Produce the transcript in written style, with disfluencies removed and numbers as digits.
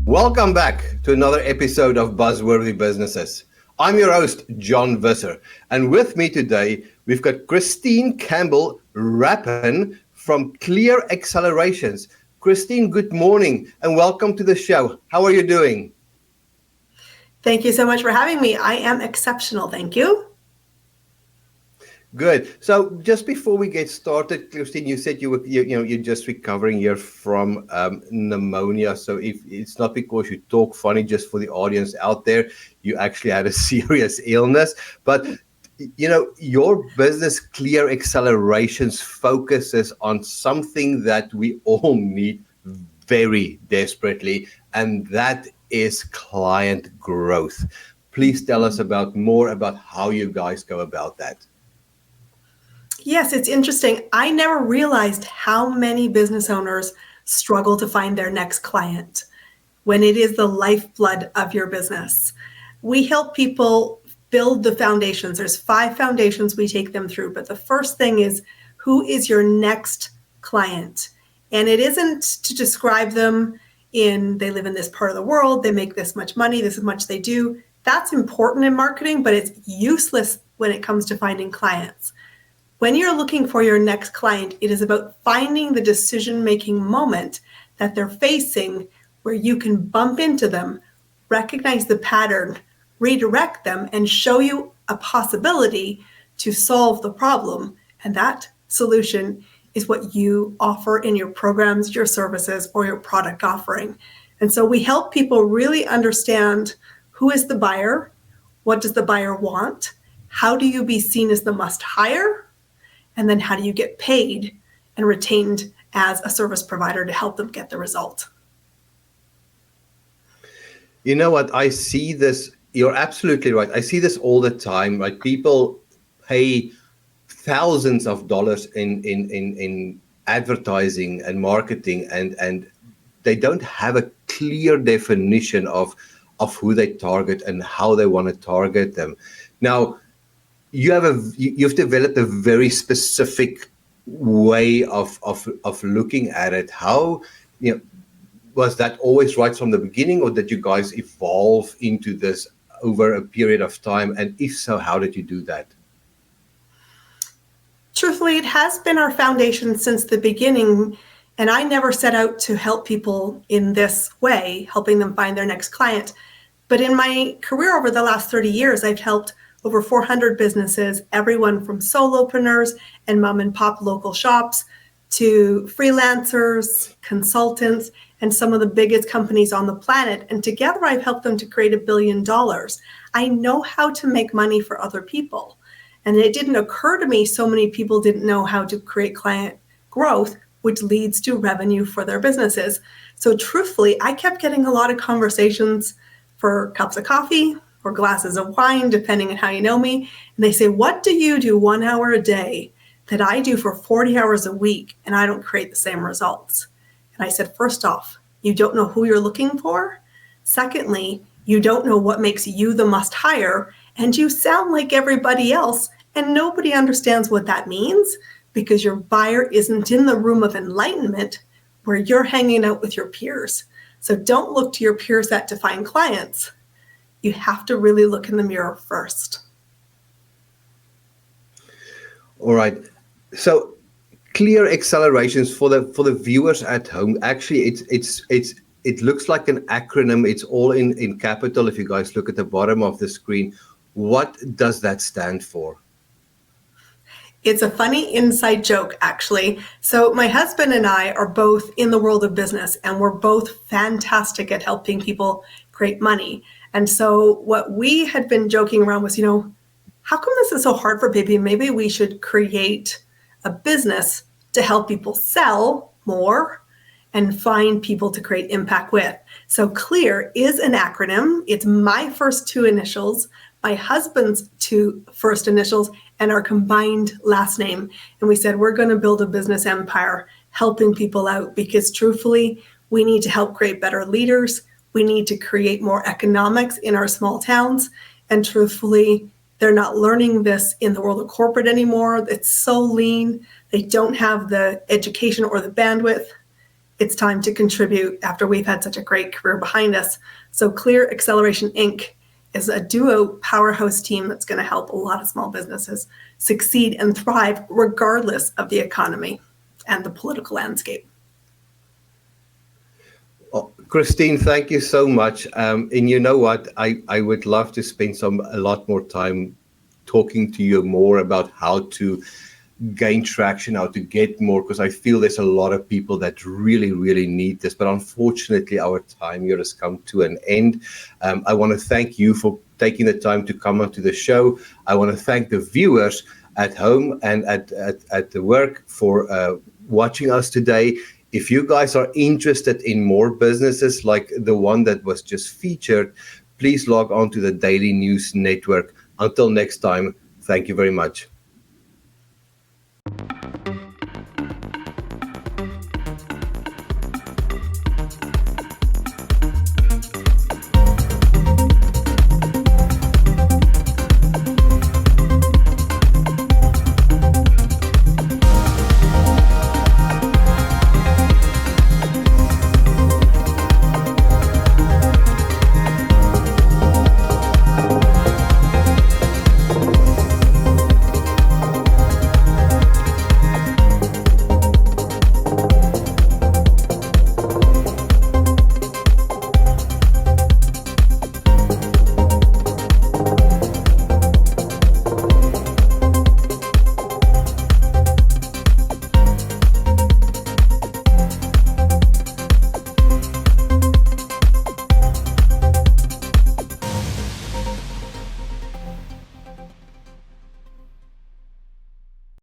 Welcome back to another episode of Buzzworthy Businesses. I'm your host, John Visser, and with me today, we've got Christine Campbell Rapin from Clear Accelerations. Christine, good morning and welcome to the show. How are you doing? Thank you so much for having me. I am exceptional, thank you. Good. So just before we get started, Christine, you said you're just recovering here from pneumonia. So if it's not because you talk funny, just for the audience out there, you actually had a serious illness. But your business, Clear Accelerations, focuses on something that we all need very desperately, and that is client growth. Please tell us more about how you guys go about that. Yes, it's interesting. I never realized how many business owners struggle to find their next client when it is the lifeblood of your business. We help people build the foundations. There's 5 foundations we take them through, but the first thing is, who is your next client? And it isn't to describe them they live in this part of the world, they make this much money, this is much they do. That's important in marketing, but it's useless when it comes to finding clients. When you're looking for your next client, it is about finding the decision-making moment that they're facing where you can bump into them, recognize the pattern, redirect them, and show you a possibility to solve the problem. And that solution is what you offer in your programs, your services, or your product offering. And so we help people really understand who is the buyer, what does the buyer want, how do you be seen as the must-hire, and then how do you get paid and retained as a service provider to help them get the result? You know what? I see this. You're absolutely right. I see this all the time. Like, people pay thousands of dollars in advertising and marketing, and they don't have a clear definition of who they target and how they want to target them. Now, you've developed a very specific way of looking at it. How, was that always right from the beginning, or did you guys evolve into this over a period of time? And if so, how did you do that? Truthfully, it has been our foundation since the beginning, and I never set out to help people in this way, helping them find their next client. But in my career over the last 30 years, I've helped over 400 businesses, everyone from solopreneurs and mom and pop local shops to freelancers, consultants, and some of the biggest companies on the planet. And together I've helped them to create $1 billion. I know how to make money for other people. And it didn't occur to me so many people didn't know how to create client growth, which leads to revenue for their businesses. So truthfully, I kept getting a lot of conversations for cups of coffee or glasses of wine, depending on how you know me. And they say, what do you do 1 hour a day that I do for 40 hours a week and I don't create the same results? And I said, first off, you don't know who you're looking for. Secondly, you don't know what makes you the must hire, and you sound like everybody else, and nobody understands what that means because your buyer isn't in the room of enlightenment where you're hanging out with your peers. So don't look to your peer set to find clients. You have to really look in the mirror first. All right. So Clear Accelerations, for the viewers at home. Actually, it looks like an acronym. It's all in capital. If you guys look at the bottom of the screen, what does that stand for? It's a funny inside joke, actually. So my husband and I are both in the world of business, and we're both fantastic at helping people create money. And so what we had been joking around was, how come this is so hard for people? Maybe we should create a business to help people sell more and find people to create impact with. So CLEAR is an acronym. It's my first 2 initials, my husband's 2 first initials, and our combined last name. And we said, we're going to build a business empire helping people out, because truthfully, we need to help create better leaders. We need to create more economics in our small towns. And truthfully, they're not learning this in the world of corporate anymore. It's so lean. They don't have the education or the bandwidth. it's time to contribute after we've had such a great career behind us. So Clear Acceleration Inc. is a duo powerhouse team that's going to help a lot of small businesses succeed and thrive regardless of the economy and the political landscape. Oh, Christine, thank you so much. And you know what? I would love to spend a lot more time talking to you more about how to gain traction, how to get more, because I feel there's a lot of people that really, really need this. But unfortunately, our time here has come to an end. I want to thank you for taking the time to come onto the show. I want to thank the viewers at home and at the work for watching us today. If you guys are interested in more businesses like the one that was just featured, please log on to the Daily News Network. Until next time, thank you very much.